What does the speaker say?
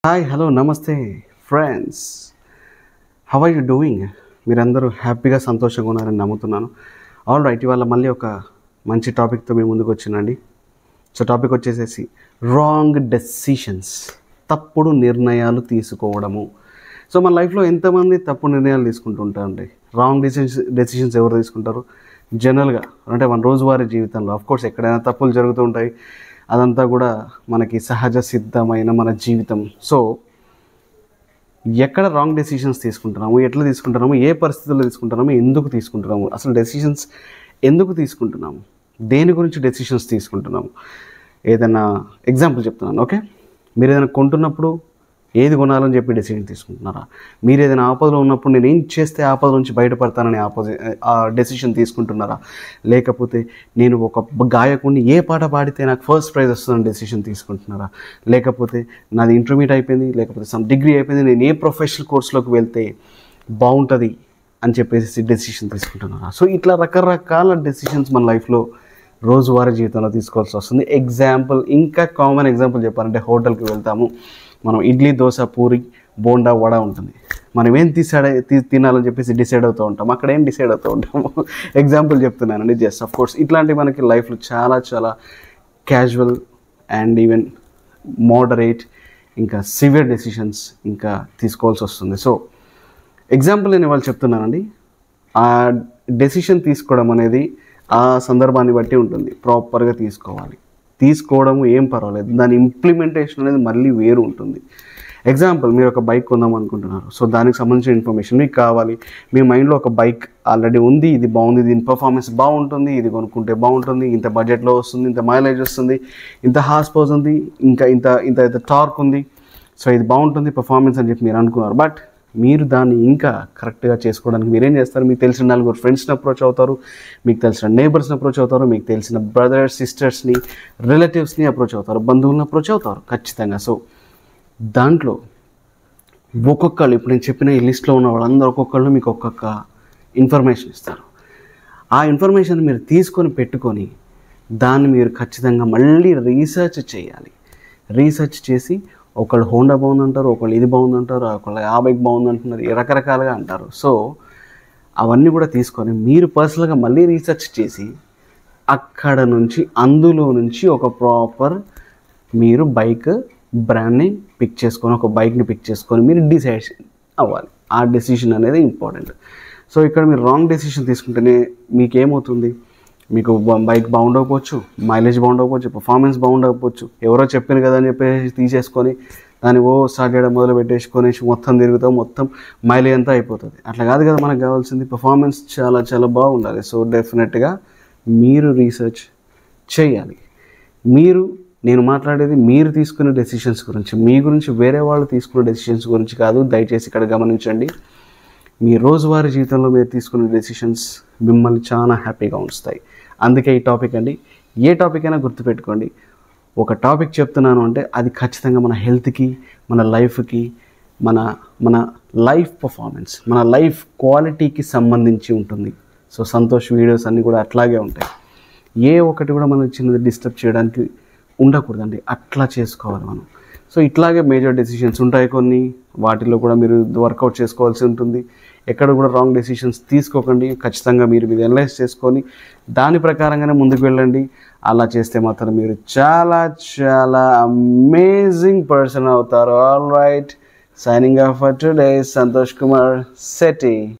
Hi hello నమస్తే friends, how are you doing? మీరందరూ హ్యాపీగా సంతోషంగా ఉన్నారని నమ్ముతున్నాను. ఆల్ రైట్, ఇవాళ మళ్ళీ ఒక మంచి టాపిక్తో మీ ముందుకు వచ్చినండి. సో టాపిక్ వచ్చేసేసి రాంగ్ డెసిషన్స్, తప్పుడు నిర్ణయాలు తీసుకోవడము. సో మన లైఫ్లో ఎంతమంది తప్పుడు నిర్ణయాలు తీసుకుంటుంటారండి? రాంగ్ డెసిషన్స్ ఎవరు తీసుకుంటారు? జనరల్గా అంటే మన రోజువారీ జీవితంలో ఆఫ్కోర్స్ ఎక్కడైనా తప్పులు జరుగుతూ ఉంటాయి. అదంతా కూడా మనకి సహజ సిద్ధమైన మన జీవితం. సో ఎక్కడ రాంగ్ డెసిషన్స్ తీసుకుంటున్నాము, ఎట్లా తీసుకుంటున్నాము, ఏ పరిస్థితుల్లో తీసుకుంటున్నాము, ఎందుకు తీసుకుంటున్నాము, అసలు డెసిషన్స్ ఎందుకు తీసుకుంటున్నాము, దేని గురించి డెసిషన్స్ తీసుకుంటున్నాము? ఏదైనా ఎగ్జాంపుల్ చెప్తున్నాను. ఓకే, మీరు ఏదైనా కొంటున్నప్పుడు ఏది కొనాలని చెప్పి డెసిషన్ తీసుకుంటున్నారా? మీరు ఏదైనా ఆపదలో ఉన్నప్పుడు నేను ఏం చేస్తే ఆపద నుంచి బయటపడతానని డెసిషన్ తీసుకుంటున్నారా? లేకపోతే నేను ఒక గాయకుడిని ఏ పాట పాడితే నాకు ఫస్ట్ ప్రైజ్ వస్తుందని డెసిషన్ తీసుకుంటున్నారా? లేకపోతే నాది ఇంటర్మీడియట్ అయిపోయింది, లేకపోతే సమ్ డిగ్రీ అయిపోయింది, నేను ఏ ప్రొఫెషనల్ కోర్సులోకి వెళ్తే బాగుంటుంది అని చెప్పేసి డెసిషన్ తీసుకుంటున్నారా? సో ఇట్లా రకరకాల డెసిషన్స్ మన లైఫ్లో రోజువారీ జీవితంలో తీసుకోవాల్సి వస్తుంది. ఎగ్జాంపుల్, ఇంకా కామన్ ఎగ్జాంపుల్ చెప్పాలంటే హోటల్కి వెళ్తాము, మనం ఇడ్లీ, దోశ, పూరి, బోండా, వడ ఉంటుంది. మనం ఏం తినాలని చెప్పేసి డిసైడ్ అవుతూ ఉంటాం, అక్కడ ఏం డిసైడ్ అవుతూ ఉంటాము. ఎగ్జాంపుల్ చెప్తున్నానండి జస్ట్. ఆఫ్ కోర్స్ ఇట్లాంటివి మనకి లైఫ్లో చాలా చాలా క్యాజువల్ అండ్ ఈవెన్ మోడరేట్ ఇంకా సివియర్ డెసిషన్స్ ఇంకా తీసుకోవాల్సి వస్తుంది. సో ఎగ్జాంపుల్ నేను ఇవాళ చెప్తున్నానండి. ఆ డెసిషన్ తీసుకోవడం అనేది ఆ సందర్భాన్ని బట్టి ఉంటుంది. ప్రాపర్గా తీసుకోవడం ఏం పర్వాలేదు, దాని ఇంప్లిమెంటేషన్ అనేది మళ్ళీ వేరు ఉంటుంది. ఎగ్జాంపుల్, మీరు ఒక బైక్ కొందాం అనుకుంటున్నారు. సో దానికి సంబంధించిన ఇన్ఫర్మేషన్ మీకు కావాలి. మీ మైండ్లో ఒక బైక్ ఆల్రెడీ ఉంది, ఇది బాగుంది, దీని పర్ఫార్మెన్స్ బాగుంటుంది, ఇది కొనుక్కుంటే బాగుంటుంది, ఇంత బడ్జెట్లో వస్తుంది, ఇంత మైలేజ్ వస్తుంది, ఇంత హార్స్ పవర్ ఉంది, ఇంకా ఇంత ఇంత ఇంత టార్క్ ఉంది, సో ఇది బాగుంటుంది పర్ఫార్మెన్స్ అని చెప్పి మీరు అనుకున్నారు. బట్ మీరు దాన్ని ఇంకా కరెక్ట్గా చేసుకోవడానికి మీరేం చేస్తారు? మీకు తెలిసిన నలుగురు ఫ్రెండ్స్ని అప్రోచ్ అవుతారు, మీకు తెలిసిన నేబర్స్ని అప్రోచ్ అవుతారు, మీకు తెలిసిన బ్రదర్స్, సిస్టర్స్ని, రిలేటివ్స్ని అప్రోచ్ అవుతారు, బంధువులను అప్రోచ్ అవుతారు ఖచ్చితంగా. సో దాంట్లో ఒక్కొక్కళ్ళు, ఇప్పుడు నేను చెప్పిన ఈ లిస్ట్లో ఉన్న వాళ్ళందరూ ఒక్కొక్కళ్ళు మీకు ఒక్కొక్క ఇన్ఫర్మేషన్ ఇస్తారు. ఆ ఇన్ఫర్మేషన్ మీరు తీసుకొని పెట్టుకొని దాన్ని మీరు ఖచ్చితంగా మళ్ళీ రీసెర్చ్ చేయాలి. రీసెర్చ్ చేసి ఒకళ్ళు హోండా బాగుందంటారు, ఒకళ్ళు ఇది బాగుందంటారు, ఒకళ్ళు 50కి బాగుందంటున్నారు, రకరకాలుగా అంటారు. సో అవన్నీ కూడా తీసుకొని మీరు పర్సనల్గా మళ్ళీ రీసెర్చ్ చేసి అక్కడ నుంచి అందులో నుంచి ఒక ప్రాపర్ మీరు బైక్ బ్రాండ్ని పిక్ చేసుకొని, ఒక బైక్ని పిక్ చేసుకొని మీరు డిసైడ్ అవ్వాలి. ఆ డెసిషన్ అనేది ఇంపార్టెంట్. సో ఇక్కడ మీరు రాంగ్ డెసిషన్ తీసుకుంటేనే మీకేమవుతుంది? మీకు బైక్ బాగుండకపోవచ్చు, మైలేజ్ బాగుండకపోవచ్చు, పర్ఫార్మెన్స్ బాగుండకపోవచ్చు, ఎవరో చెప్పారు కదా అని చెప్పేసి తీసేసుకొని దాన్ని స్టార్ట్ చేయడం మొదలు పెట్టేసుకొని మొత్తం తిరుగుతాం, మొత్తం మైలేజ్ అంతా అయిపోతుంది. అట్లా కాదు కదా మనకు కావాల్సింది, పర్ఫార్మెన్స్ చాలా చాలా బాగుండాలి. సో డెఫినెట్గా మీరు రీసెర్చ్ చేయాలి. నేను మాట్లాడేది మీరు తీసుకునే డెసిషన్స్ గురించి, మీ గురించి వేరే వాళ్ళు తీసుకునే డెసిషన్స్ గురించి కాదు. దయచేసి ఇక్కడ గమనించండి. మీ రోజువారీ జీవితంలో మీరు తీసుకునే డెసిషన్స్ మిమ్మల్ని చాలా హ్యాపీగా ఉంచుతాయి. అందుకే ఈ టాపిక్ అండి. ఏ టాపిక్ అయినా గుర్తుపెట్టుకోండి, ఒక టాపిక్ చెప్తున్నాను అంటే అది ఖచ్చితంగా మన హెల్త్కి, మన లైఫ్కి, మన లైఫ్ పర్ఫార్మెన్స్, మన లైఫ్ క్వాలిటీకి సంబంధించి ఉంటుంది. సో సంతోష్ వీడియోస్ అన్నీ కూడా అట్లాగే ఉంటాయి. ఏ ఒక్కటి కూడా మనం చిన్నది డిస్టర్బ్ చేయడానికి ఉండకూడదండి, అట్లా చేసుకోవాలి మనం. సో ఇట్లాగే మేజర్ డెసిషన్స్ ఉంటాయి కొన్ని, వాటిల్లో కూడా మీరు వర్కౌట్ చేసుకోవాల్సి ఉంటుంది. ఎక్కడ కూడా రాంగ్ డెసిషన్స్ తీసుకోకండి. ఖచ్చితంగా మీరు అనలైజ్ చేసుకొని దాని ప్రకారంగానే ముందుకు వెళ్ళండి. అలా చేస్తే మాత్రం మీరు చాలా చాలా అమేజింగ్ పర్సన్ అవుతారు. All right, signing off for today, Santosh Kumar Shetty.